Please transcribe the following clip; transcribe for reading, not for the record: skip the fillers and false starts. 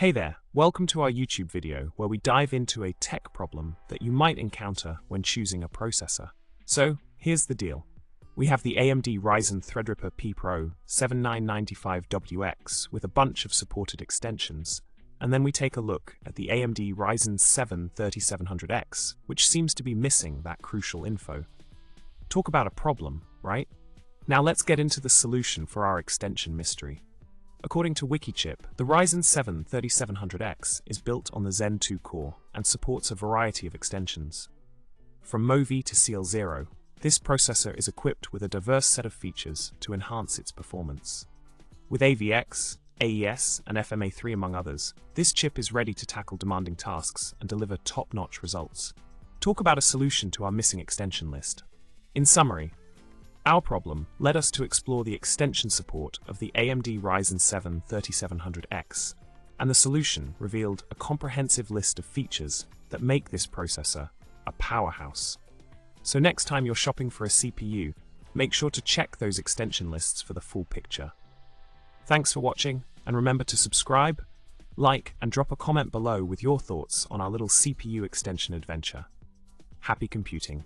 Hey there, welcome to our YouTube video where we dive into a tech problem that you might encounter when choosing a processor. So, here's the deal. We have the AMD Ryzen Threadripper P Pro 7995WX with a bunch of supported extensions, and then we take a look at the AMD Ryzen 7 3700X, which seems to be missing that crucial info. Talk about a problem, right? Now let's get into the solution for our extension mystery. According to Wikichip, the Ryzen 7 3700X is built on the Zen 2 core and supports a variety of extensions. From MoV to CL0, this processor is equipped with a diverse set of features to enhance its performance. With AVX, AES, and FMA3 among others, this chip is ready to tackle demanding tasks and deliver top-notch results. Talk about a solution to our missing extension list. In summary, our problem led us to explore the extension support of the AMD Ryzen 7 3700X, and the solution revealed a comprehensive list of features that make this processor a powerhouse. So next time you're shopping for a CPU, make sure to check those extension lists for the full picture. Thanks for watching, and remember to subscribe, like, and drop a comment below with your thoughts on our little CPU extension adventure. Happy computing!